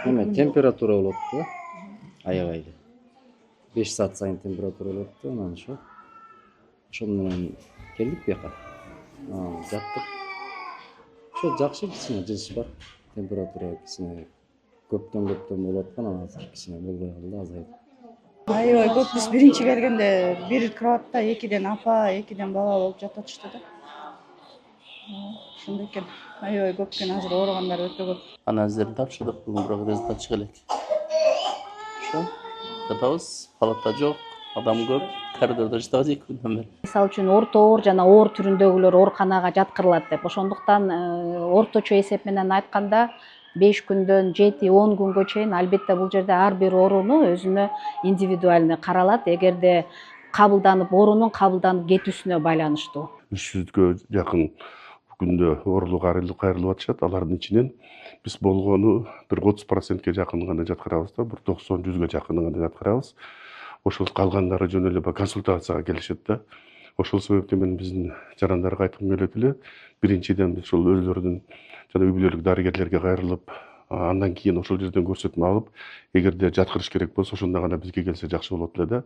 Эме температура болот да. Аябай. 5 саат сайын температура болот да, анан ошол менен келдик бияка. Жаттык. Ошо жакшы кичине жылыш бар. Температура кичине көптөн болуп аткан, анан азыр кичине болбой калды, азайып. Аябай көп. Биз биринчи келгенде бир кроватта экиден апа, экиден бала болуп жатышты да. Ошондой экен. Аябай көп экен, азыр ооругандар өтө көп. Анализдерди тапшырдык, бүгүн бирок результат чыга элек. Ошо жатабыз, палата жок, адам көп, коридордо жатабыз 2 күндөн бери. Мисалы үчүн орто оор жана оор түрүндөгүлөр ооруканага жаткырылат деп. Ошондуктан орточо эсеп менен айтканда 5 күндөн 7-10 күнгө чейин албетте бул жерде ар бир ооруну өзүнө индивидуально каралат, эгерде оорунун кабылданып кетүүсүнө байланыштуу. 300-гө жакын күндө оорулук кайрылып атышат. Алардын ичинен биз болгону бир 30%ке жакын гана жаткырабыз да, бир 90-100гө жакын гана жаткырабыз. Ошол калгандары жөн эле консультацияга келишет да. Ошол себептен мен биздин жарандарга айткым келет эле, биринчиден биз ошол өздөрүнүн жана үй бүлөлүк дарыгерлерге кайрылып, андан кийин ошол жерден көрсөтмө алып, эгерде жаткырыш керек болсо ошондо гана бизге келсе жакшы болот эле да.